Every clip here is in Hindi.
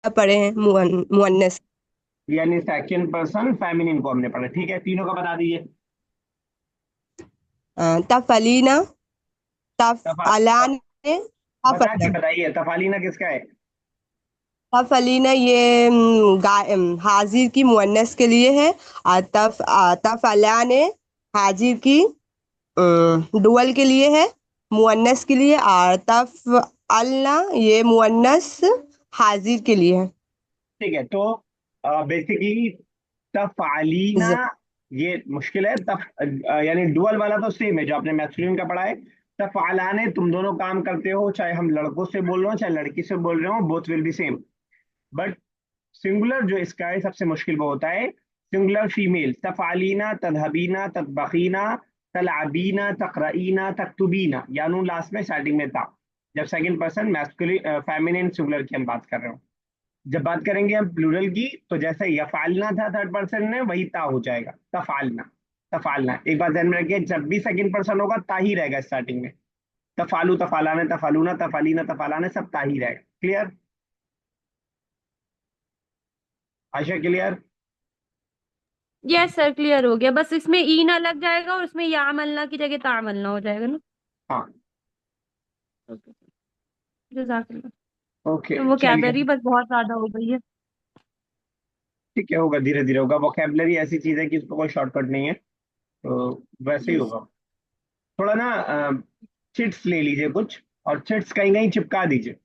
पढ़े हैं मुअन्नस। यानी सेकंड पर्सन फेमिनिन को हमने पढ़ा, ठीक है, तीनों का बता दीजिए। तफलीना, तफा तफअलान, बता के तफअला। बताइए, तफालीना किसका है? तफअलीना ये हाजिर की मुअन्नस के लिए है। और तफअलान हाजिर की डुअल के लिए है, मुअन्नस के लिए। और तफअलना ये मुअन्नस हाजिर के लिए है। ठीक है, तो बेसिकली तफालीना, ज- ये मुश्किल है। यानी डुअल वाला तो सेम है जो आपने मैस्कुलिन का पढ़ा है। तफअलाने, तुम दोनों काम करते हो, चाहे हम लड़कों से बोल रहे हो चाहे लड़की से बोल रहे हो, both will be same. But singular जो इसका है सबसे मुश्किल वो होता है सिंगुलर फीमेल। तफालीना, तदहबीना, ततबखीना, तलअबीना, तकरईना, तकतुबीना, यानू लास्ट में स्टार्टिंग में था। जब second person masculine feminine singular की हम बात कर रहे हो। जब बात करेंगे हम प्लूरल की, तो जैसे यफालना था थर्ड पर्सन में, वही ता हो जाएगा, तफालना। तफालना, एक बात ध्यान में रखिए, जब भी सेकंड पर्सन होगा ता ही रहेगा स्टार्टिंग में। तफालू, तफालाने, तफालूना, तफालीना, तफालाने, सब ता ही रहेगा। Clear? Ayesha clear? Yes sir, clear हो गया। बस इसमें ई ना लग जाएगा और उसमें या मलना की जगह ता मलना हो जाएगा ना। हाँ। ओके, जजाकल्लाह। ओके तो चलिए। वोकैबलरी बस बहुत ज्यादा हो गई है। ठीक है, होगा, धीरे धीरे होगा। वोकेबलरी ऐसी चीज है कि उसको कोई शॉर्टकट नहीं है, तो वैसे ही यस। होगा। थोड़ा ना चिट्स ले लीजिए कुछ, और चिट्स कहीं कहीं चिपका दीजिए,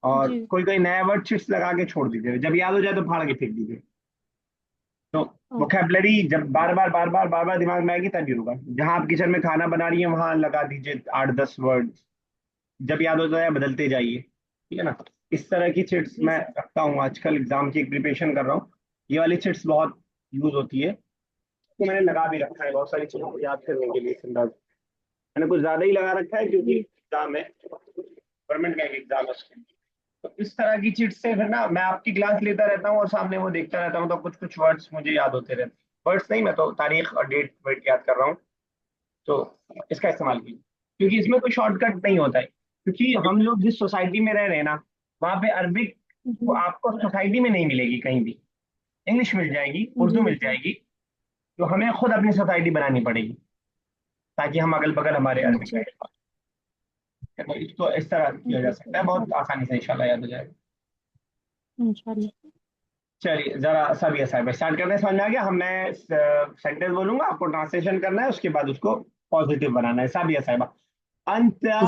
और जी। कोई कोई नया वर्ड चिट्स लगा के छोड़ दीजिए, जब याद हो जाए तो फाड़ के फेंक दीजिए। तो ओके। वोकेबलरी जब बार बार दिमाग में आएगी तभी होगा। जहां आप किचन में खाना बना रही हैं वहां लगा दीजिए 8-10 वर्ड, जब याद होता है बदलते जाइए, ठीक है ना। इस तरह की चिट्स जी मैं सर। रखता हूँ, आजकल एग्जाम की प्रिपरेशन कर रहा हूँ। ये वाली चिट्स बहुत यूज होती है, तो मैंने लगा भी रखा है बहुत सारी चीजों को याद करने के लिए इस अंदाज। मैंने कुछ ज्यादा ही लगा रखा है क्योंकि जी। एग्जाम है, गवर्नमेंट का एक एग्जाम है उसके लिए। तो इस तरह की चिट्स से फिर ना मैं आपकी क्लास लेता रहता हूँ और सामने वो देखता रहता हूँ, तो कुछ कुछ वर्ड्स मुझे याद होते रहते हैं। वर्ड्स नहीं, मैं तो तारीख और डेट वेट याद कर रहा हूँ। तो इसका इस्तेमाल कीजिए, क्योंकि इसमें कोई शॉर्टकट नहीं होता है, क्योंकि हम लोग जिस सोसाइटी में रह रहे हैं ना, वहाँ पे अरबिक वो जी। आपको सोसाइटी में नहीं मिलेगी कहीं भी। इंग्लिश मिल जाएगी, उर्दू जी मिल सर। जाएगी, तो हमें खुद अपनी सोसाइटी बनानी पड़ेगी, ताकि हम अगल बगल हमारे अरबिक जी। रहे। तो इसको इस तरह किया जा जी सकता है, सर। बहुत आसानी से इंशाल्लाह याद हो जाएगा। इंशाल्लाह। चलिए जरा सब ये साहब स्टार्ट करते हैं, समझ में आ गया? हम मैं सेंटेंस बोलूंगा, आपको ट्रांसलेशन करना है, उसके बाद उसको पॉजिटिव बनाना है। साबिया साहिबा, अंत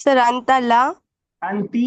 सर अंतला, अंती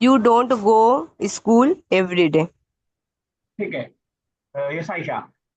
you don't go school every day. ठीक है। ये साइशा,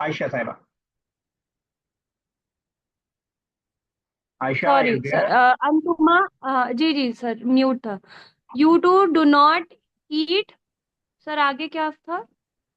आयशा साहिबा, Ayesha sorry is sir, there? अंतुमा। जी जी सर, म्यूट था। You two do not eat. Sir आगे क्या था?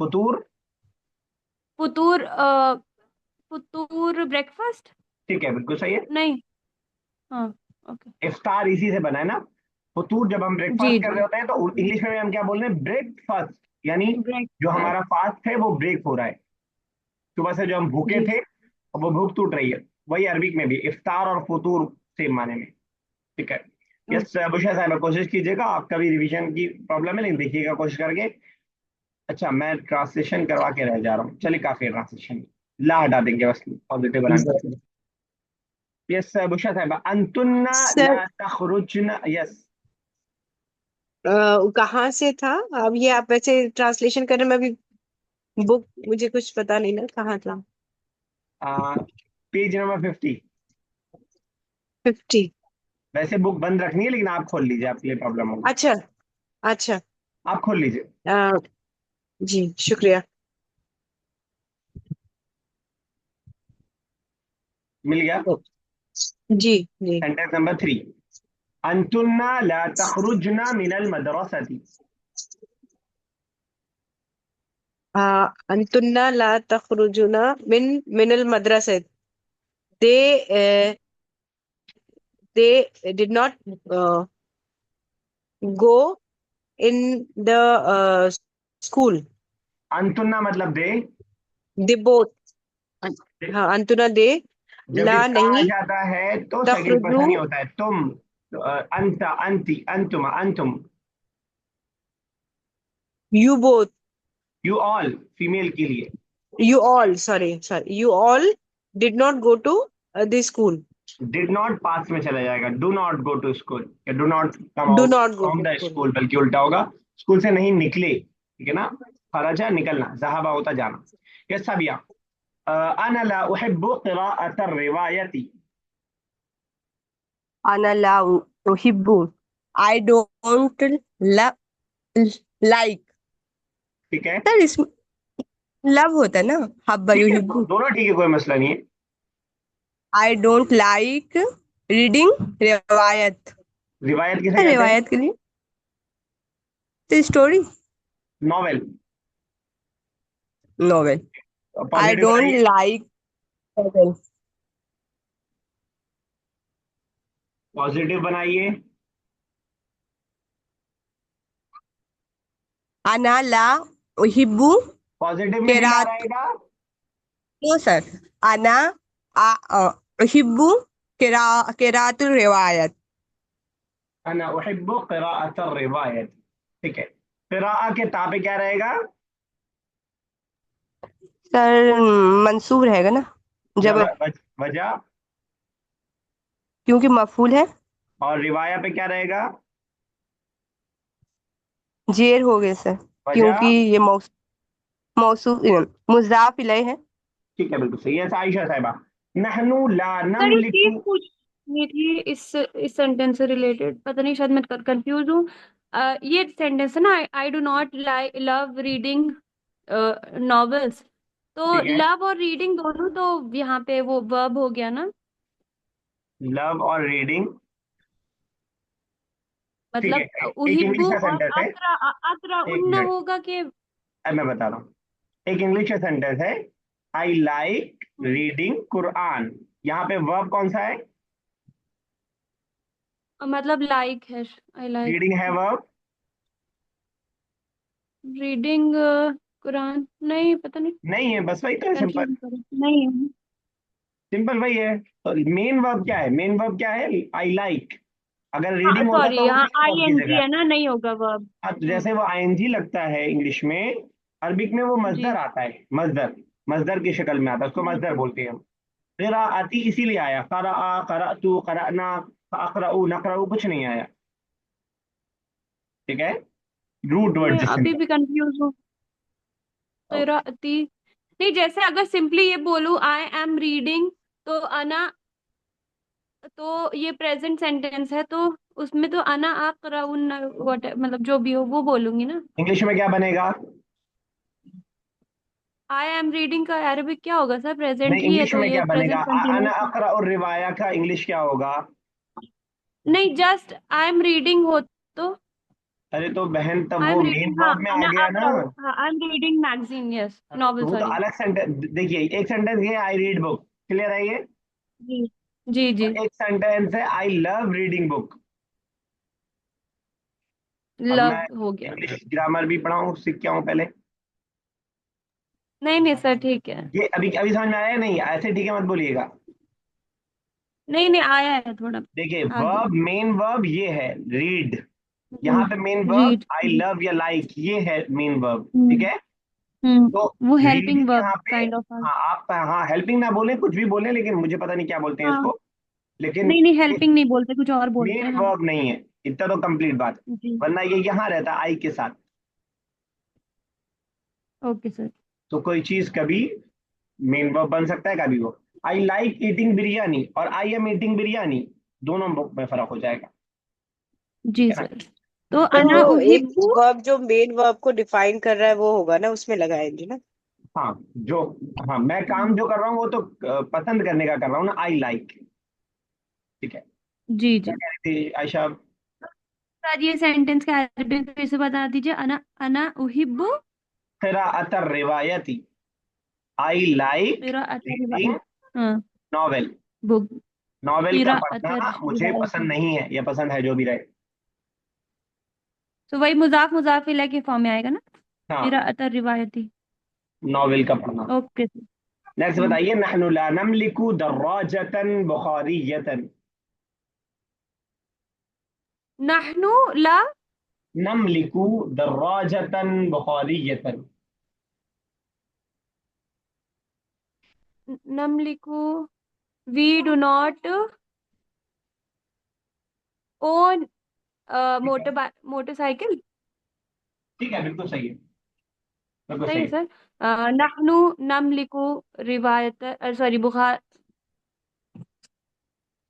फतूर। फुतूर, फुतूर ब्रेकफास्ट। ठीक है, बिल्कुल सही है। नहीं। हाँ। ओके। इफ्तार इसी से बना है ना। फतूर जब हम ब्रेकफास्ट जी कर रहे जी। होते हैं तो इंग्लिश में हम क्या बोल रहे हैं? ब्रेकफास्ट, यानी जो ब्रेकफास्ट। हमारा फास्ट है वो ब्रेक हो रहा है। सुबह से जो हम भूखे जी थे, अब वो भूख टूट रही है। वही अरबिक में भी इफ्तार और फतूर सेम माने में। ठीक है। सर। यस बुशरा साहब, कोशिश कीजिएगा, आपका भी रिवीजन की प्रॉब्लम है, लेकिन देखिएगा कोशिश करके। अच्छा, मैं ट्रांसलेशन करवा के रह जा रहा हूँ, चलिए काफी ट्रांसलेशन। ला हटा देंगे बस, पॉजिटिव बनाने के लिए। यस बुशरा साहब, अंतुन्ना ला सर तखरुजना। यस। कहाँ से था? अब ये आप वैसे ट्रांसलेशन करने में अभी बुक मुझे कुछ पता नहीं ना कहाँ था। Page number 50। 50। वैसे बुक बंद रखनी है, लेकिन आप खोल लीजिए, आपके लिए प्रॉब्लम होगी। अच्छा। अच्छा। आप खोल लीजिए। अ, जी शुक्रिया। मिल गया? ओ, जी जी। Sentence number 3, अंतुन्ना La तखरुजना Minal मदरसती। अंतुन्ना La तखरुजुना Minal Madrasa. they they did not go in the school. अंतुन्ना मतलब दे। They both. हाँ, अंतुना दे जब भी ला कहा नहीं जाता है तो सेकंड तखरुजू पर्सन ही होता है, तुम, अंत, अंति, अंतुम, अंतुम। you both, you all female के लिए। you all, sorry, you all did not go to the school. Did not pass में चला जाएगा, do not go to school या do not come Do out not go from to the school. School, बल्कि उल्टा होगा, स्कूल से नहीं निकले, ठीक है ना। खराजा निकलना, जहाबा होता जाना। ये सब या अना ला उहिब्बु क़िराअत रिवायती। Ana la uhibbu. I don't like. ठीक है, सर इसमें लव होता है ना, हब्बा ठीक है, युहिब्बु. दोनों ठीक है, कोई मसला नहीं है। I don't like reading रिवायत. रिवायत किसे क्या कहते हैं? रिवायत के लिए? तो story, novel. Novel. I positive don't बनाइए। like novel. पॉजिटिव बनाइए। Ana la uhibbu पॉजिटिव में भी ला किरात. रहेगा। No sir. अना उहिब्बु किरातुल रिवायत. अना उहिब्बु क़िराअत रिवायत। ठीक है, क़िराअ के ता पे क्या रहेगा? सर मंसूब रहेगा ना, जब वजह। क्योंकि मफूल है. और रिवाया पे क्या रहेगा? जेर हो गए सर, क्योंकि वजह। ये मौसू मुजाफ इलैह है. ठीक है, बिल्कुल सही है आयशा साहिबा। नहनु ला सर एक चीज नमलिकु। पूछनी थी इस सेंटेंस से रिलेटेड, पता नहीं शायद मैं कंफ्यूज हूँ। ये सेंटेंस है ना, आई do not love reading novels, तो ठीक है, लव और रीडिंग दोनों तो यहाँ पे वो वर्ब हो गया ना, लव और रीडिंग। ठीक है, मतलब एक इंग्लिश उहिब्बू का और सेंटेंस है। अकरा एक उन्न मिनट, होगा कि अब मैं बता रहा हूँ। एक इंग्लिश का सेंटेंस है, आई लाइक रीडिंग कुरान। यहाँ पे वर्ब कौन सा है? मतलब लाइक है, आई लाइक रीडिंग है वर्ब। रीडिंग कुरान, नहीं पता नहीं, नहीं है, बस वही तो है, सिंपल। कंफ्यूज करो नहीं है। सिंपल वही है। तो मेन वर्ब क्या है? मेन वर्ब क्या है? I like. अगर हाँ रीडिंग होता सॉरी, तो वो हाँ मेन वर्ब आई की एन जी जगह। है ना, नहीं होगा वर्ब। हाँ, तो जैसे वो आईएनजी लगता है इंग्लिश में, अरबिक में वो मजदर जी आता है, मजदर। मजदर की शक्ल में आता है, उसको जी मजदर जी। बोलते हैं हम। क़िराअती इसीलिए आया, क़रअ, क़रअतु, क़रअना, अक़रउ, नक़रउ कुछ नहीं आया। ठीक है, रूट वर्ड मैं जिससे अभी भी निकल। कंफ्यूज हूँ। क़िराअती, नहीं जैसे अगर सिंपली ये बोलूँ आई एम रीडिंग, तो अना, तो ये प्रेजेंट सेंटेंस है, तो उसमें तो अना अक़रउन वट मतलब जो भी हो वो बोलूंगी ना। इंग्लिश में क्या बनेगा? आई एम रीडिंग का अरबिक क्या होगा सर? नहीं, प्रेजेंट ही है इंग्लिश तो में ये क्या बनेगा? प्रेजेंट अना कंटिन्यूस है। अक़रा और रिवाया का इंग्लिश क्या होगा? नहीं जस्ट आई एम रीडिंग हो तो अरे तो बहन, तब आई वो एम मेन रीडिंग, हाँ वर्ब में आ अना गया ना। अक़रा, हाँ I am reading magazine, yes तो नॉवेल वो तो सॉरी। अलग सेंटेंस। देखिए, एक सेंटेंस ये आई रीड बुक, क्लियर है ये। जी जी जी। और एक सेंटेंस है आई लव रीडिंग बुक। अब मैं लव हो गया। इंग्लिश ग्रामर भी पढ़ा हूँ, सीख के आऊँ पहले। नहीं नहीं सर ठीक है। ये अभी अभी समझ में आया? नहीं, ऐसे ठीक है मत बोलिएगा। नहीं नहीं आया है थोड़ा देखिए, आगे। वर्ब, मेन वर्ब ये है रीड। यहाँ पे main verb read. I love या लाइक, ये है मेन वर्ब, ठीक हम्म है। तो वो हेल्पिंग रीडिंग वर्ब यहाँ पे, काइंड ऑफ। हाँ आप, हाँ हेल्पिंग ना बोले, कुछ भी बोले, लेकिन मुझे पता नहीं क्या बोलते हैं हाँ इसको। लेकिन नहीं नहीं हेल्पिंग नहीं बोलते, कुछ और बोलते मेन हैं हाँ। वर्ब नहीं है, इतना तो कंप्लीट बात है। जी। वरना ये यहाँ रहता आई के साथ। Okay sir. तो कोई चीज कभी मेन वर्ब बन सकता है, कभी वो। आई लाइक ईटिंग बिरयानी और आई एम ईटिंग बिरयानी, दोनों में फर्क हो जाएगा। ठीक जी है ना। सर। तो तो अना जो एक उहिब्बू। वर्ब जो मेन वर्ब को डिफाइन कर रहा है वो होगा ना, उसमें लगाएंगे ना. हाँ, जो, हाँ मैं काम जो कर रहा हूँ वो तो पसंद करने का कर रहा हूँ ना, आई लाइक। ठीक है, जी क्या जी। कह रही थी आयशा? सर ये सेंटेंस का अरबिक फिर से बता दीजिए, अना अना उहिब्बू क़िराअत रिवायती, आई लाइक मेरा अच्छा रीडिंग हाँ। नॉवेल। बुक नॉवेल का किराअतर पढ़ना मुझे पसंद रिवायती। नहीं है, या पसंद है, जो भी रहे। तो वही मुजाफ मुजाफ इलैह के फॉर्म में आएगा ना, हाँ, किराअतर रिवायती। नॉवेल का पढ़ना। ओके। नेक्स्ट बताइए, नहनु ला नमलिकु दर्राजतन बुखारियतन। नहनु ला नमलिकु दर्राजतन बुखारियतन। नमलिकु, वी डू नॉट ओन ठीक है, मोटरसाइकिल। ठीक है, बिल्कुल सही है, बिल्कुल सही सही है है। सर। नहनु नमलिकु रिवायत, सॉरी बुखार,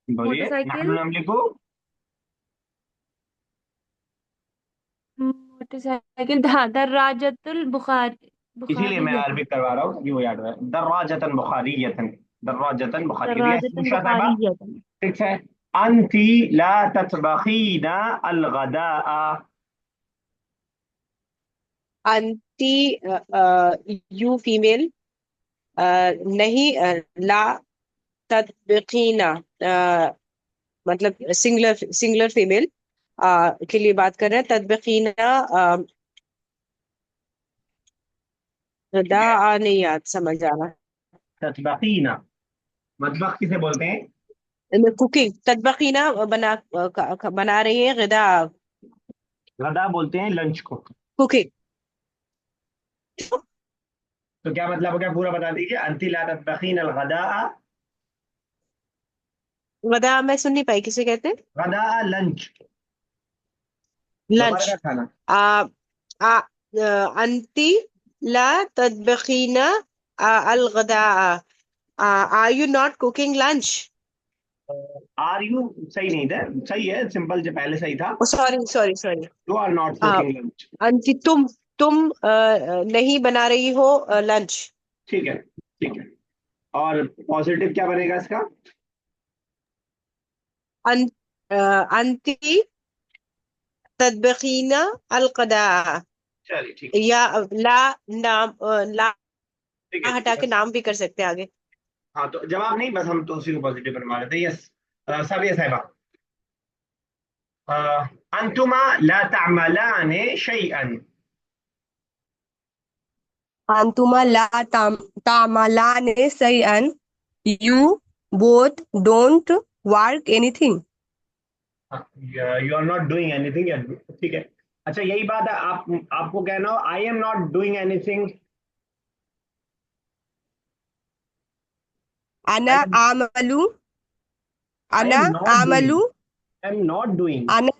बोलिए, नहनु मोटरसाइकिल, नमलिकु। मोटरसाइकिल दर्राजतुल बुखार, इसीलिए मैं बुखारियत, अरबिक करवा रहा हूँ ताकि वो याद रहे। दर्राजतन बुखारियतन। दर्राजतन बुखारी, यस दर्राजतन उषा साहबा। बुखारियत। ठीक है। अंती ला ततबखीना अलगदाआ। अंती, यू फीमेल, नहीं, ला तत्बिकीना, मतलब सिंगुलर सिंगुलर फीमेल के लिए बात कर रहे हैं। तत्बिकीना, ठीक है, नहीं याद समझ आ रहा। ततबखीना मतबख किसे बोलते हैं? कुकिंग, तत्बकीना बना रही है गदा, गदा बोलते हैं लंच को। कुकिंग। तो क्या मतलब हो गया, पूरा बता दीजिए। अंती ला ततबखीन अलगदाआ। गदा मैं सुन नहीं पाई, किसे कहते हैं? गदाआ लंच, दोपहर लंच। का खाना। आ, आ, अंती ला तत्बकीना अल गदा, are you not cooking lunch? Are you सही नहीं था, सही है, सिंपल जो पहले सही था। Sorry sorry sorry. You are not cooking lunch. अंती, तुम नहीं बना रही हो लंच। ठीक है, ठीक है। और पॉजिटिव क्या बनेगा इसका? अं, अंती तदबकीना अलकदा, चलिए, ठीक है, या ला, नाम, ला ठीक है, ठीक हटा है के बस। नाम भी कर सकते हैं आगे। हाँ, तो जवाब नहीं, बस हम तो उसी को पॉजिटिव बनवा रहे थे। यस, साबिया साहिबा। अंतुमा ला तामलाने शैअन। अंतुमा ला तामलाने सैअन, you both don't work anything. You are not doing anything, ठीक है। अच्छा, यही बात है, आपको कहना हो I am not doing anything. अना आई आमलू, अना एम नॉट डूइंग, आमलू, आई एम नॉट डूइंग। अना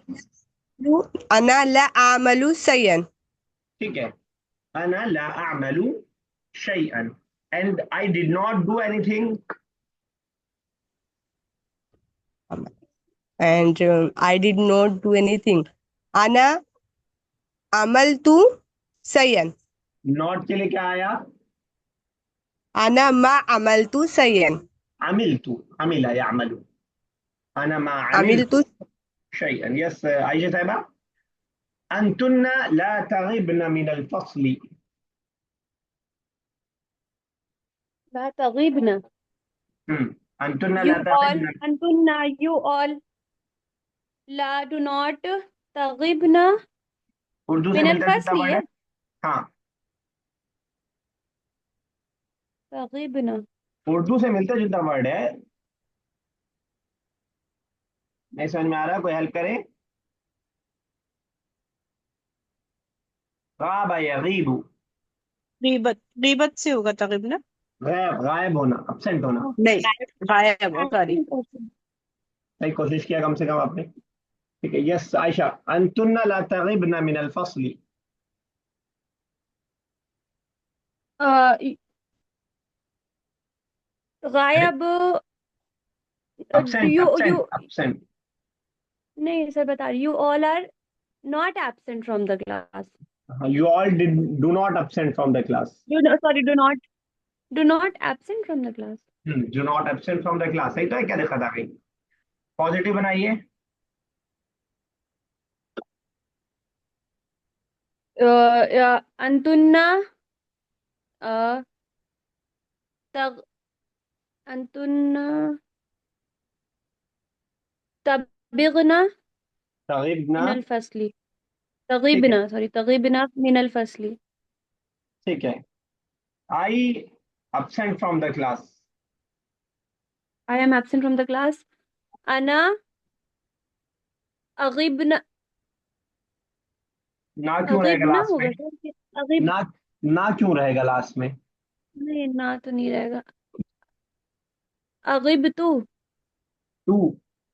अना ला आमलू सैअन। ठीक है। अना ला अअमलु शैअन, and I did not do anything. And I did not do anything. Ana amaltu sayan. Not के लिए क्या आया? Ana ma amaltu sayan. अमिलतु, अमिला यामलु। अना मा Amiltu. अमिलतु शैअन। यस आयशा साहिबा। अंतुन्ना ला तगिबन मिन अलफस्ल। ला तगीबना, अंतुन्ना यू ला ऑल, तगिबन। अंतुन्ना यू ऑल, ला डू नॉट तगीबना उर्दू से मिनल मिलता जुलता फसली वर्ड है। है। हाँ, तगीबना, उर्दू से मिलता जुलता वर्ड है। नहीं समझ में आ रहा, कोई हेल्प करे? गाबा यगीबु। गीबत, गीबत से होगा तकरीबन। गैब, गायब होना, absent होना। नहीं, गायब, सॉरी। सही कोशिश किया कम से कम आपने। ठीक है, यस आयशा। अंतुन्ना ला तगिबना मिन अलफस्ल। गायब, absent you you, absent absent। नहीं सर बता रही, you all are not absent from the class. You all did do not absent from the class. Do sorry, do not absent from the class. Do not absent from the class, सही तो है, क्या दिक्कत आ गई? पॉजिटिव बनाइए। अंतुन्ना, अ, तग अंतुन्ना तबिगना तगिबना। मिनल फसली, ठीक है, तगीबना, सॉरी, तगीबना मिनल फसली। ठीक है। आई absent from the class. I am absent from the class. अना अगीबना, ना क्यों रहेगा अगीबना लास्ट में? होगा सर, अगीब। ना, ना क्यों रहेगा लास्ट में? नहीं, ना तो नहीं रहेगा। अगीब तो टू,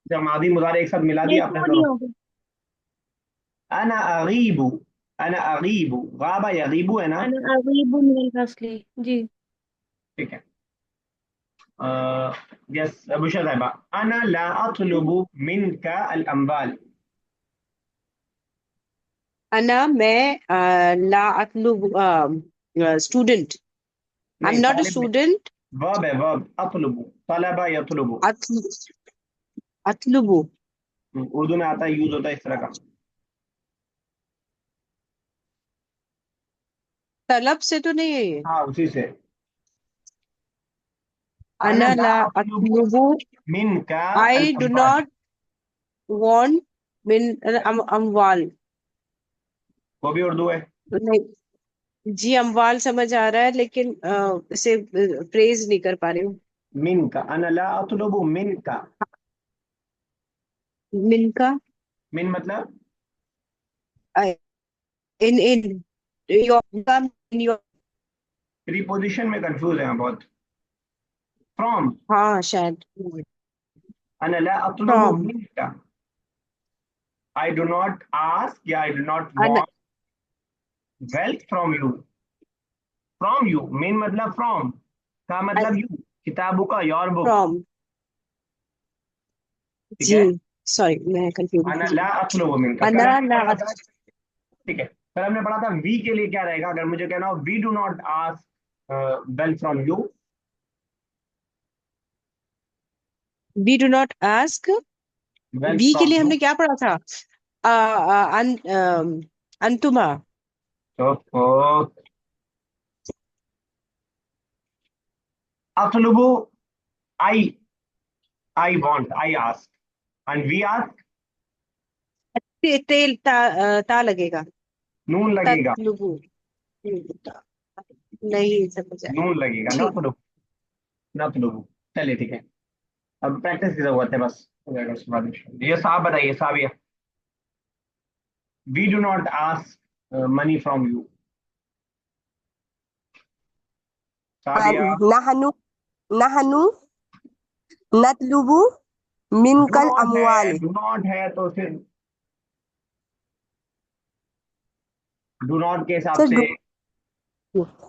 जब मादी मुजारे एक साथ मिला नहीं, दिया आपने तो दोनों। नहीं होगा। अना अगीबू, अना अगीबू, गाबा यगीबू है ना? अना अगीबु मिनल फसली। जी। ठीक है। यस अबू शैबा। अना ला अतलुबु मिनका अल अम्वाल। अना मैं ला अतलुब स्टूडेंट। आई एम नहीं, नॉट अ तालिब नहीं। स्टूडेंट। वर्ब है, वर्ब, अतलुबु, तलबा यतलुबु। अतलुबु। उर्दू में आता है, यूज होता है इस तरह का। तलब से तो नहीं है ये। हाँ, उसी से। अना अना ला ला अतलुबु अतलुबु। मिनका अल आई डू अम्वाल। नॉट वांट मिन अमवाल। वो भी उर्दू है। नहीं जी, अमवाल समझ आ रहा है लेकिन इसे प्रेज नहीं कर पा रही हूँ। मिनका, अना ला अतलुबु मिनका। मिन का। मिन मतलब? In your in your. Preposition में कंफ्यूज है बहुत। फ्रॉम। हाँ शायद। अना ला अतलुबु फ्रॉम। मिनका। आई डू नॉट आस्क या आई डू नॉट अन want wealth from you. From you, मेन मतलब फ्रॉम का मतलब यू, किताबों का, योर बुक। फ्रॉम। ठीक जी है। सॉरी, मैं कंफ्यूज अना थी। ला अतलुबु मिनका, कल अना हमने ला। पढ़ा था। ठीक है, कल हमने पढ़ा था वी के लिए क्या रहेगा, अगर मुझे कहना हो we do not ask wealth from you. We do not ask. Wealth we के फ्रॉम लिए यू। हमने क्या पढ़ा था? अंतुमा। तो अतलुबु, I, I want, I ask, and we ask. तेल ता लगेगा। नून लगेगा। ततलुबु। नहीं समझ आया। नून लगेगा, ठीक। नतलुबु, नतलुबु। चलिए ठीक है, अब प्रैक्टिस की जरूरत है बस, हो जाएगा उसके बाद इंशाल्लाह। ये साहब बताइए, साहब ये, we do not ask money from you. साबिया। नहनु नहनु नतलुबु डू मिनकल नॉट है, अमवाल। डू नॉट है तो फिर डू नॉट के हिसाब सर से।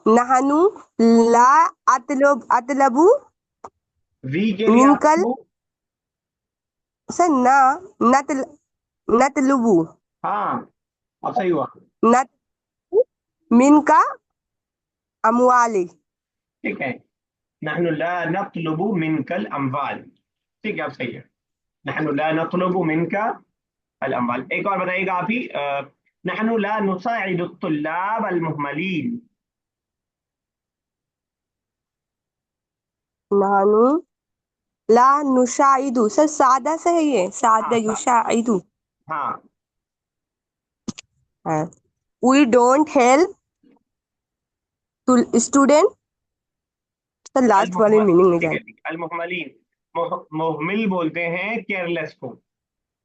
नहनु ला अतलबु वी के लिए आप मिनकल। टू। सर ना नतल नतलुबु हाँ, अब सही हुआ। नत मिनका अमवाली। ठीक है, नहनु ला नतलुबु मिनकल अमवाल। ठीक है, अब सही है। नहनु ला नतलुबु मिनका अल अमवाल। एक और बताइएगा आप ही, नहनु ला नुसाइदु तुल्लाब अल मुहमलीन। नहनु ला नुशाइदु। सर सादा से है ये, हाँ सादा साहब। युशाइदु। हाँ। हाँ। We don't help to student. Sir अल लास्ट वाली मुहमल, मीनिंग नहीं ठीक है जान। ठीक है, अल मुहमलीन। मुहमिल बोलते हैं केयरलेस को।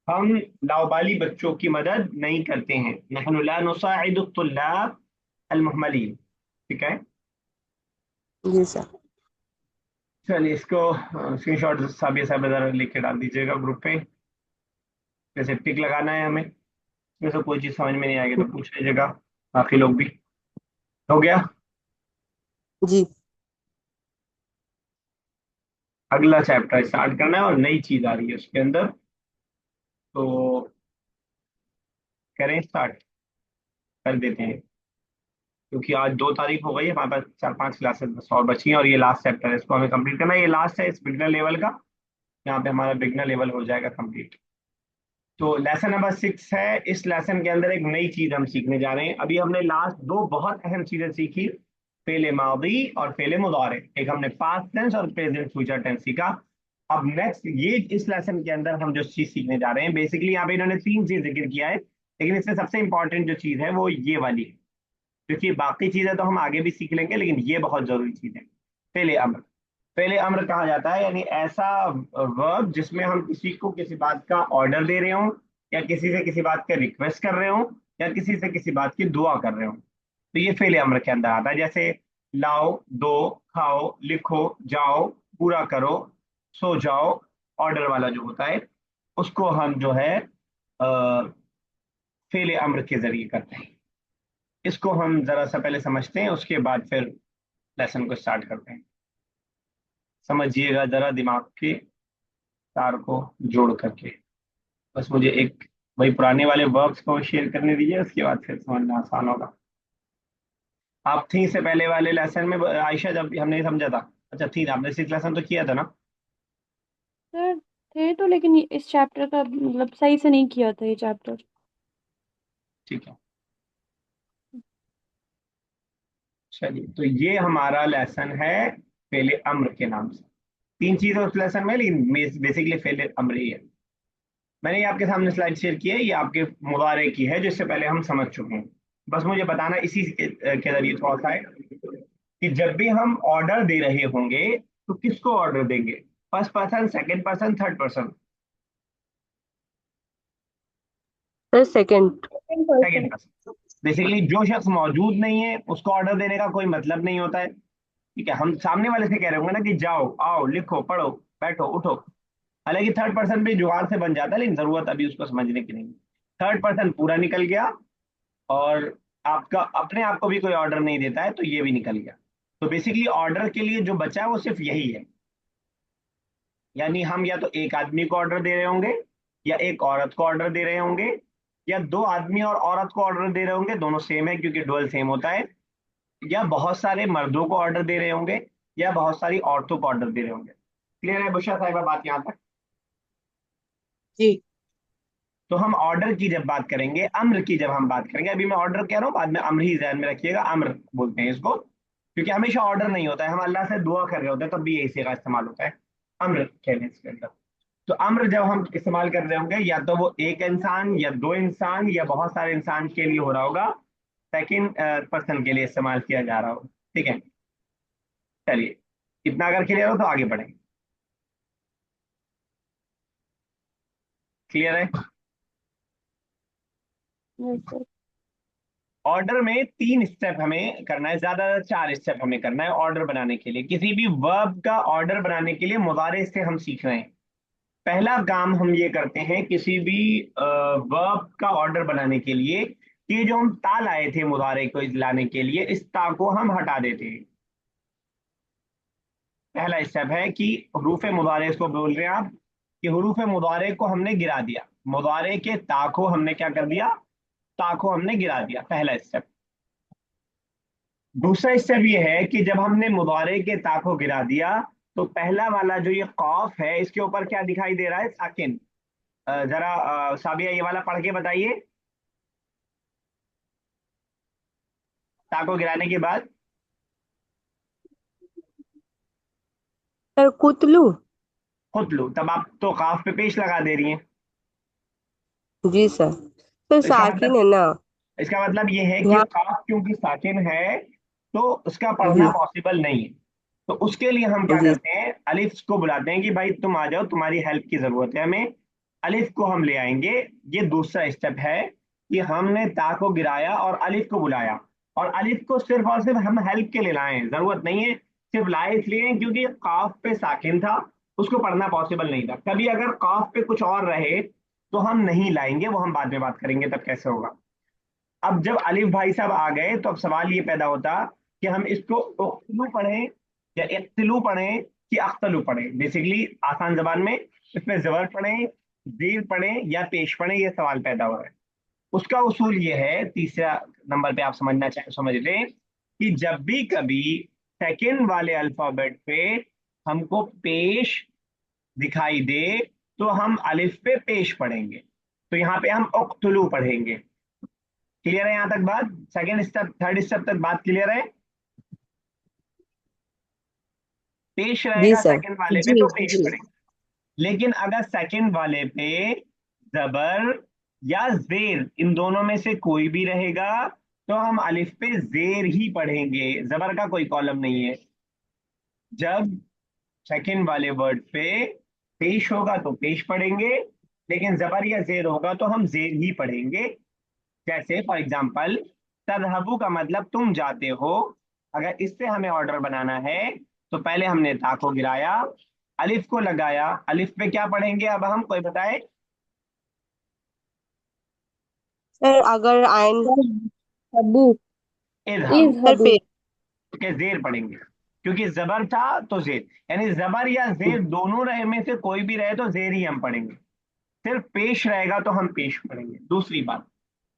हम लावाबाली बच्चों की मदद नहीं करते हैं। नहनु ला नुसाइदु तुल्लाब अल मुहमलीन। ठीक है। जी सर। चलिए इसको स्क्रीनशॉट साबिया साहब जरा लिख के डाल दीजिएगा ग्रुप पे। जैसे टिक लगाना है हमें, इसमें से कोई चीज़ समझ में नहीं आएगी तो पूछ लीजिएगा, बाकी लोग भी। हो गया। जी। अगला चैप्टर स्टार्ट करना है और नई चीज आ रही है उसके अंदर, तो करें स्टार्ट, कर देते हैं। क्योंकि आज 2 तारीख हो गई है, हमारे पास 4-5 क्लासेस बस और बची हैं और ये लास्ट चैप्टर है, इसको हमें कंप्लीट करना है। ये लास्ट है इस बिगनर लेवल का, यहाँ पे हमारा बिगनर लेवल हो जाएगा कंप्लीट। तो लेसन नंबर 6 है। इस लेसन के अंदर एक नई चीज हम सीखने जा रहे हैं। अभी हमने लास्ट 2 बहुत अहम चीजें सीखी, फेले मादी और फेले मुदारे। एक हमने पास्ट टेंस और प्रेजेंट फ्यूचर टेंस सीखा। अब नेक्स्ट ये इस लेसन के अंदर हम जो चीज सीखने जा रहे हैं, बेसिकली यहाँ पे इन्होंने 3 चीज जिक्र किया है, लेकिन इसमें सबसे इंपॉर्टेंट जो चीज है वो ये वाली है, क्योंकि बाकी चीजें तो हम आगे भी सीख लेंगे, लेकिन ये बहुत जरूरी चीज है। पहले अम्र, पहले अम्र कहा जाता है यानी ऐसा वर्ब जिसमें हम किसी को किसी बात का ऑर्डर दे रहे हो, या किसी से किसी बात का रिक्वेस्ट कर रहे हो, या किसी से किसी बात की दुआ कर रहे हो, तो ये फेले अम्र के अंदर आता है। जैसे लाओ, दो, खाओ, लिखो, जाओ, पूरा करो, सो जाओ, ऑर्डर वाला जो होता है उसको हम जो है फेले अम्र के जरिए करते हैं। इसको हम जरा सा पहले समझते हैं, उसके बाद फिर लेसन को स्टार्ट करते हैं। समझिएगा जरा दिमाग के तार को जोड़ करके। बस मुझे एक वही पुराने वाले वर्ब्स को शेयर करने दीजिए, उसके बाद फिर समझना आसान होगा। आप थी से पहले वाले लेसन में आयशा, जब हमने समझा था, अच्छा थी आपने 6 लेसन तो किया था ना? सर थे तो, लेकिन इस चैप्टर का मतलब सही से नहीं किया था ये चैप्टर। ठीक है, चलिए तो ये हमारा लेसन है फेले अम्र के नाम से। 3 चीजें उस लेसन में, लेकिन बेसिकली फेले अम्र ही है। मैंने ये आपके सामने स्लाइड शेयर की है, ये आपके मुबारे की है, जिससे पहले हम समझ चुके हैं। बस मुझे बताना इसी के जरिए थोड़ा सा है कि जब भी हम ऑर्डर दे रहे होंगे तो किसको ऑर्डर देंगे, first person, second person, third person? Sir second. Second person. Second person. Basically जो शख्स मौजूद नहीं है उसको ऑर्डर देने का कोई मतलब नहीं होता है। ठीक है, हम सामने वाले से कह रहे होंगे ना कि जाओ, आओ, लिखो, पढ़ो, बैठो, उठो। हालांकि थर्ड पर्सन भी जुगाड़ से बन जाता है, लेकिन जरूरत अभी उसको समझने की नहीं। थर्ड पर्सन पूरा निकल गया, और आपका अपने आप को भी कोई ऑर्डर नहीं देता है तो ये भी निकल गया। तो बेसिकली ऑर्डर के लिए जो बचा है वो सिर्फ यही है, यानी हम या तो एक आदमी को ऑर्डर दे रहे होंगे, या एक औरत को ऑर्डर दे रहे होंगे, या दो आदमी और औरत को ऑर्डर दे रहे होंगे, दोनों सेम है क्योंकि डुअल सेम होता है, या बहुत सारे मर्दों को ऑर्डर दे रहे होंगे, या बहुत सारी औरतों को ऑर्डर दे रहे होंगे। क्लियर है बुशरा साहिबा बात यहाँ तक? जी। तो हम ऑर्डर की जब बात करेंगे, अम्र की जब हम बात करेंगे, अभी मैं ऑर्डर कह रहा हूँ, बाद में अम्र ही ध्यान में रखिएगा, अम्र बोलते हैं इसको, क्योंकि हमेशा ऑर्डर नहीं होता है, हम अल्लाह से दुआ कर रहे होते हैं तब भी यही का इस्तेमाल होता है, अम्र कहने इसके अंदर। तो अम्र जब हम इस्तेमाल कर रहे होंगे, या तो वो एक इंसान, या दो इंसान, या बहुत सारे इंसान के लिए हो रहा होगा, सेकंड पर्सन के लिए इस्तेमाल किया जा रहा होगा। ठीक है, चलिए इतना अगर क्लियर हो तो आगे बढ़ें। क्लियर है? Yes sir. ऑर्डर में 3 स्टेप हमें करना है, ज्यादा 4 स्टेप हमें करना है ऑर्डर बनाने के लिए। किसी भी वर्ब का ऑर्डर बनाने के लिए मुजारे से हम सीख रहे हैं। पहला काम हम ये करते हैं किसी भी वर्ब का ऑर्डर बनाने के लिए, कि जो हम ता लाए थे मुजारे को लाने के लिए, इस ता को हम हटा देते हैं। पहला स्टेप है कि हरूफ मुदारे को बोल रहे हैं आप, कि हरूफ मुदारे को हमने गिरा दिया, मुदारे के ता को हमने क्या कर दिया, ता को हमने गिरा दिया, पहला स्टेप। दूसरा स्टेप ये है कि जब हमने मुदारे के ता को गिरा दिया, तो पहला वाला जो ये कॉफ है इसके ऊपर क्या दिखाई दे रहा है, साकिन। जरा साबिया ये वाला पढ़ के बताइए, ता को गिराने के बाद। सर कुतलू। खुद लो, तब आप तो काफ पे पेश लगा दे रही हैं। जी सर। सर तो साकिन है ना। इसका मतलब ये है कि यहाँ। काफ क्योंकि साकिन है तो उसका पढ़ना जी। पॉसिबल नहीं है। तो उसके लिए हम क्या जी। करते हैं, अलिफ को बुलाते हैं कि भाई तुम आ जाओ, तुम्हारी हेल्प की जरूरत है हमें। अलिफ को हम ले आएंगे। ये दूसरा स्टेप है कि हमने ता को गिराया और अलिफ को बुलाया, और अलिफ को सिर्फ और सिर्फ हम हेल्प के लिए लाए हैं, जरूरत नहीं है, सिर्फ लाए इसलिए हैं क्योंकि काफ पे साकिन था, उसको पढ़ना पॉसिबल नहीं था। कभी अगर काफ पे कुछ और रहे तो हम नहीं लाएंगे, वो हम बाद में बात करेंगे तब कैसे होगा। अब जब अलिफ भाई साहब आ गए तो अब सवाल ये पैदा होता कि हम इसको उख्तलू पढ़ें, या इख्तलू पढ़ें, कि अख्तलू पढ़ें। बेसिकली आसान जबान में इसमें जबर पढ़ें, जीर पढ़ें, या पेश पढ़ें, ये सवाल पैदा हो रहा है। उसका उसूल ये है, तीसरा नंबर पे आप समझना चाहे समझ लें, कि जब भी कभी सेकंड वाले अल्फाबेट पे हमको पेश दिखाई दे तो हम अलिफ पे पेश पढ़ेंगे। तो यहाँ पे हम उख्तलू पढ़ेंगे। क्लियर है यहाँ तक बात? सेकंड स्टेप थर्ड स्टेप तक बात क्लियर है? पेश जी रहेगा सर। सेकंड वाले पे जी तो पेश जी। पढ़ेंगे। लेकिन अगर सेकंड वाले पे जबर या जेर इन दोनों में से कोई भी रहेगा तो हम अलिफ पे जेर ही पढ़ेंगे, जबर का कोई कॉलम नहीं है। जब सेकंड वाले वर्ड पे पेश होगा तो पेश पढ़ेंगे, लेकिन जबर या जेर होगा तो हम जेर ही पढ़ेंगे। जैसे फॉर एग्जाम्पल, तजहबू का मतलब तुम जाते हो। अगर इससे हमें ऑर्डर बनाना है तो पहले हमने ता को गिराया, अलिफ को लगाया, अलिफ पे क्या पढ़ेंगे अब हम, कोई बताए? सर अगर आयन हबू। इजहबू। इज सर हबू। पे के जेर पढ़ेंगे, क्योंकि जबर था तो जेर, यानी जबर या जेर दोनों रहे में से कोई भी रहे तो जेर ही हम पढ़ेंगे। सिर्फ पेश रहेगा तो हम पेश पढ़ेंगे। दूसरी बात,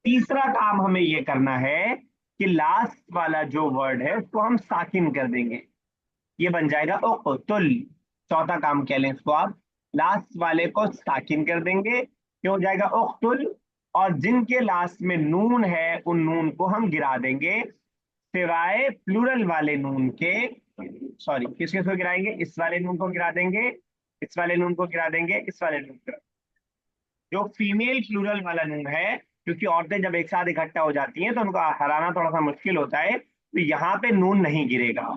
तीसरा काम हमें ये करना है कि लास्ट वाला जो वर्ड है उसको हम साकिन कर देंगे, ये बन जाएगा उक्तुल। चौथा काम कह लें इसको आप, लास्ट वाले को साकिन कर देंगे, क्यों हो जाएगा उक्तुल। और जिनके लास्ट में नून है उन नून को हम गिरा देंगे, सिवाय प्लूरल वाले नून के। सॉरी, किस किस को गिराएंगे? इस वाले नून को गिरा देंगे, इस वाले नून को गिरा देंगे, इस वाले नून को। जो फीमेल प्लूरल वाला नून है, क्योंकि औरतें जब एक साथ इकट्ठा हो जाती हैं तो उनको हराना थोड़ा सा मुश्किल होता है, तो यहाँ पे नून नहीं गिरेगा।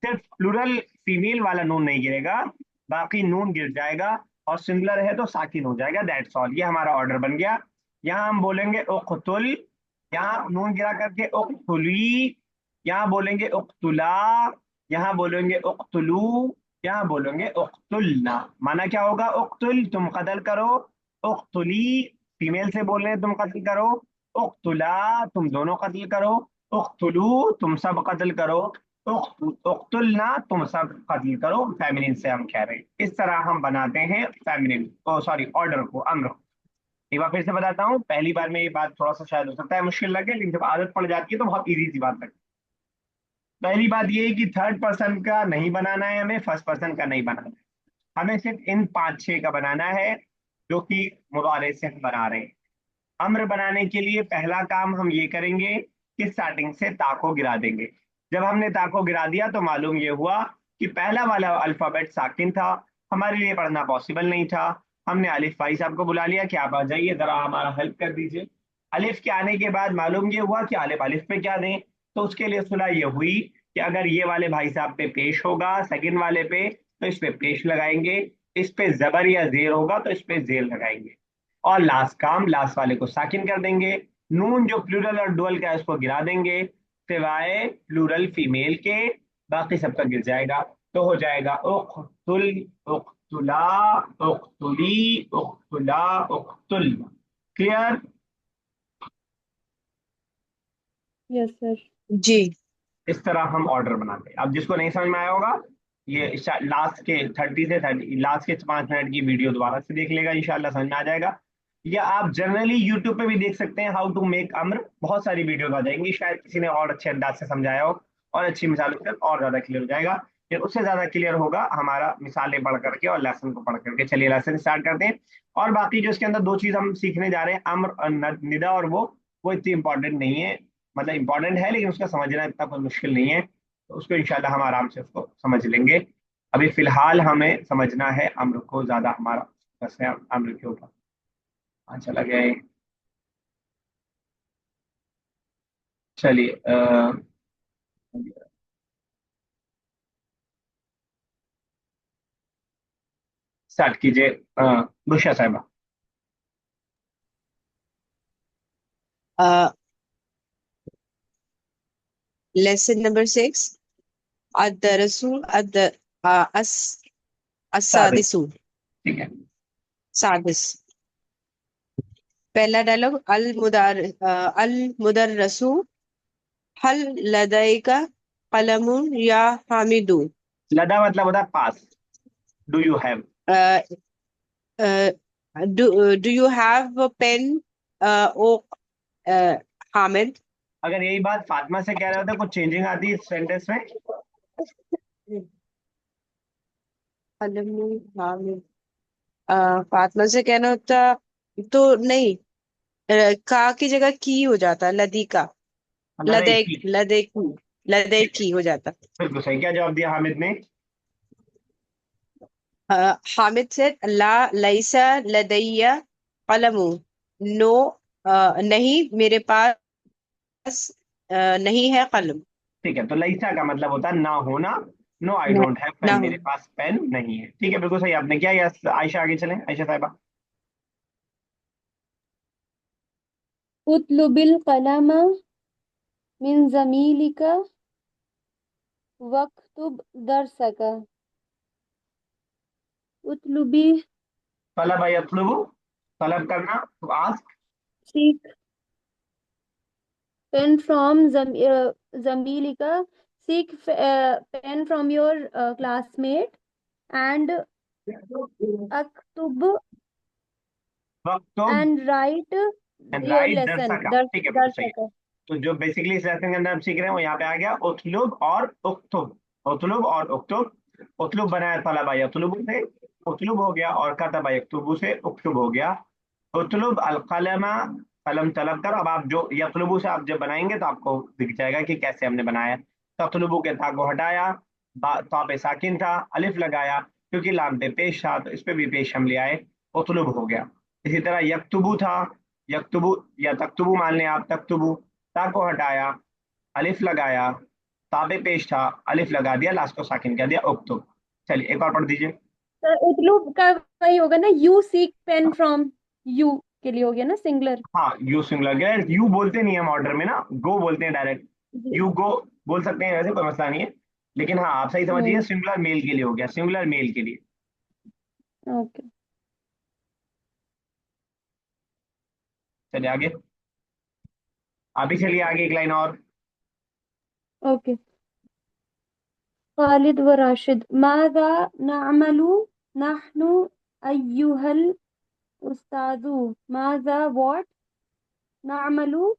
सिर्फ प्लूरल फीमेल वाला नून नहीं गिरेगा, बाकी नून गिर जाएगा। और सिंगुलर है तो साकिन हो जाएगा। दैट्स ऑल, ये हमारा ऑर्डर बन गया। यहाँ हम बोलेंगे उक्तुल, यहाँ नून गिरा करके उक्तुली, यहाँ बोलेंगे उक्तुला, यहाँ बोलेंगे उक्तुलू, यहाँ बोलेंगे उक्तुलना। माना क्या होगा? उक्तुल तुम कत्ल करो, उक्तुली फीमेल से बोल रहे हैं तुम कत्ल करो, उक्तुला तुम दोनों कत्ल करो, उक्तुलू तुम सब कत्ल करो, उक्तुलना तुम सब कत्ल करो। फेमिनिन से हम कह रहे हैं, इस तरह हम बनाते हैं फेमिनिन ओ सॉरी ऑर्डर को, अम्र को। एक बार फिर से बताता हूँ, पहली बार में ये बात थोड़ा सा शायद हो सकता है मुश्किल लगे, लेकिन जब आदत पड़ जाती है तो बहुत इजी सी बात लगती है। पहली बात ये है कि थर्ड पर्सन का नहीं बनाना है, हमें फर्स्ट पर्सन का नहीं बनाना है, हमें सिर्फ इन पांच छह का बनाना है जो कि मुबारे से हम बना रहे हैं। अम्र बनाने के लिए पहला काम हम ये करेंगे कि स्टार्टिंग से ता को गिरा देंगे। जब हमने ता को गिरा दिया तो मालूम ये हुआ कि पहला वाला अल्फाबेट साकिन था, हमारे लिए पढ़ना पॉसिबल नहीं था। हमने अलिफ भाई साहब को बुला लिया कि आप आ जाइए जरा हमारा हेल्प कर दीजिए। अलिफ के आने के बाद मालूम ये हुआ कि अलिफ अलिफ पे क्या दें, तो उसके लिए सुलह ये हुई कि अगर ये वाले भाई साहब पे पेश होगा सेकंड वाले पे तो इस पे पेश लगाएंगे, इस पे जबर या जेर होगा तो इस पे जेर लगाएंगे। और लास्ट काम, लास्ट वाले को साकिन कर देंगे। नून जो प्लूरल और डुअल का है उसको गिरा देंगे, सिवाय प्लूरल फीमेल के, बाकी सबका गिर जाएगा। तो हो जाएगा उक्तुल, उक्तुला, उक्तुली, उक्तुला, उक्तुल। क्लियर? Yes sir. जी। इस तरह हम ऑर्डर बनाते हैं। अब जिसको नहीं समझ में आया होगा, ये लास्ट के 30 लास्ट के 5 मिनट की वीडियो दोबारा से देख लेगा, इंशाल्लाह समझ में आ जाएगा। या आप जनरली यूट्यूब पे भी देख सकते हैं, हाउ टू मेक अम्र, बहुत सारी वीडियोज आ जाएंगी, शायद किसी ने और अच्छे अंदाज से समझाया हो और अच्छी मिसालों के साथ और ज्यादा क्लियर हो जाएगा। फिर उससे ज्यादा क्लियर होगा हमारा मिसालें पढ़ करके और लेसन को पढ़ करके। चलिए लेसन स्टार्ट करते हैं। और बाकी जो इसके अंदर दो चीज हम सीखने जा रहे हैं, अम्र और निदा, और वो इतनी इंपॉर्टेंट नहीं है, मतलब इंपॉर्टेंट है लेकिन उसका समझना इतना कोई मुश्किल नहीं है, तो उसको इंशाल्लाह हम आराम से उसको समझ लेंगे। अभी फिलहाल हमें समझना है अम्र को, ज्यादा हमारा फोकस है अम्र के ऊपर। अच्छा लगे, चलिए स्टार्ट कीजिए बुशा साहिबा। लेसन नंबर 6, अदरसु अद अस सादिक, असादिसु ठीक है। सादिस। पहला डायलॉग, अल मुदर्रसु हल लदैका कलमुन या हामिदू। लदा मतलब होता है पास, do you have. Do you have a pen O Hamid. अगर यही बात फातिमा से कह रहे होते कुछ चेंजिंग आती है इस सेंटेंस में। कलमुन हामिद, फातिमा से कहना होता तो नहीं, का की जगह की हो जाता, लदी का, लदा एक ही। लदेकी ठीक है, लदेकी हो जाता। बिल्कुल सही। क्या जवाब दिया हामिद ने? हामिद said ला लैसा लदैया कलमु। नो, नहीं मेरे पास नहीं है कलम। ठीक है, तो लईसा का मतलब होता है ना होना। नो आई ना, डोंट हैव ना पेन, हो। मेरे पास पेन नहीं है। ठीक है, बिल्कुल सही आपने किया। यस आयशा, आगे चलें, आयशा साहिबा। उतलुबिल कलम मिन जमीलिका वक्तुब दरसका। उतलुबी, तलब यतलुबु, तलब करना, तो आस्क। सीख, पेन फ्रॉम जमीलिका, सीख pen from your classmate, and अक्तुब, वक्तुब and write and your write lesson दरसका। दर ठीक है, बिल्कुल सही है। दरसका। तो जो बेसिकली इस लेसन के अंदर हम सीख रहे हैं वो यहाँ पे आ गया, उतलुब और उक्तुब। उतलुब और उक्तुब। उतलुब बनाया तलबा यतलुबु से, उतलुब हो गया, और कतबा यक्तुबु से उक्तुब हो गया। उतलुब अल कलमा, कलम तलब कर। अब आप जो यतलुबु से आप जब बनाएंगे तो आपको दिख जाएगा कि कैसे हमने बनाया। ततलुबु के था को हटाया, तो पे साकिन था, अलिफ लगाया, क्योंकि लाम पे पेश था तो इस पे भी पेश हम ले आए, उतलुब हो गया। इसी तरह यक्तुबु था, यक्तुबु या तक्तुबु मान लें आप, तक्तुबु, ता को हटाया, अलिफ लगाया, ताबे पेश था, अलिफ लगा दिया, लास्ट को साकिन कर दिया, उक्तुब। चलिए एक और पढ़ दीजिए। उतलुब का वही होगा ना, you seek pain from, you के लिए हो गया ना सिंगुलर। हाँ, यू सिंगुलर गया। यू बोलते नहीं हम ऑर्डर में ना, गो बोलते हैं डायरेक्ट। जी। यू गो बोल सकते हैं, वैसे कोई मसला नहीं है। लेकिन हाँ, आप सही समझिए, हम्म। सिंगुलर मेल के लिए हो गया, सिंगुलर मेल के लिए। ओके। चलिए आगे, आप ही चलिए आगे, एक लाइन और। ओके। खालिद व राशिद, माज़ा नअमलु नहनु अय्युहल उस्तादु। माज़ा, व्हाट, नअमलु,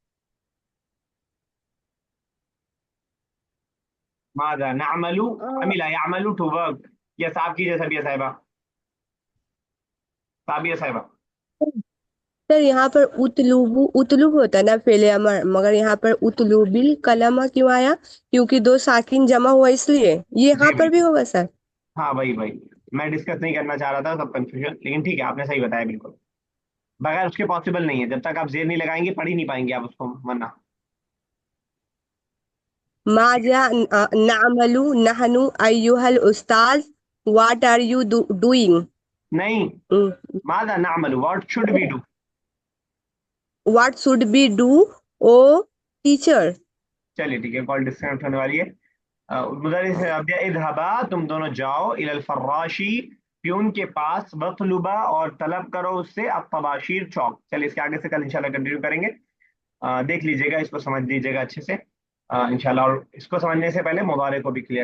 माजा नअमलु, अमिला यामलु, टू वर्क। यस, आप कीजिए सबिया साहिबा, साबिया साहिबा। सर यहाँ पर उतलुबु उतलुब होता है ना फेले अमर, मगर यहाँ पर उतलुबिल कलमा क्यों आया? क्योंकि दो साकिन जमा हुआ इसलिए ये यहाँ जी पर भी बिल्कुल। होगा सर। हाँ वही वही, मैं डिस्कस नहीं करना चाह रहा था सब कंफ्यूजन, लेकिन ठीक है आपने सही बताया बिल्कुल। बगैर उसके पॉसिबल नहीं है, जब तक आप जेर नहीं लगाएंगे पढ़ ही नहीं पाएंगे आप उसको, वरना। माजा नामलू नहनु अय्युहल उस्ताद, व्हाट आर यू डूइंग? नहीं, माजा नामलु, what should we do. What should be do O teacher? चलिए ठीक है, कॉल डिस्कनेक्ट होने वाली है। मुदर्रिस ने जवाब दिया, इधहबा, तुम दोनों जाओ, इलल फर्राशी, प्यून के पास, बतलुबा, और तलब करो उससे, अब तबाशीर चौक। चलिए इसके आगे से कल इंशाल्लाह कंटिन्यू करेंगे। देख लीजिएगा, इसको समझ लीजिएगा अच्छे से इंशाल्लाह। और इसको समझने से पहले मुबारक को भी क्लियर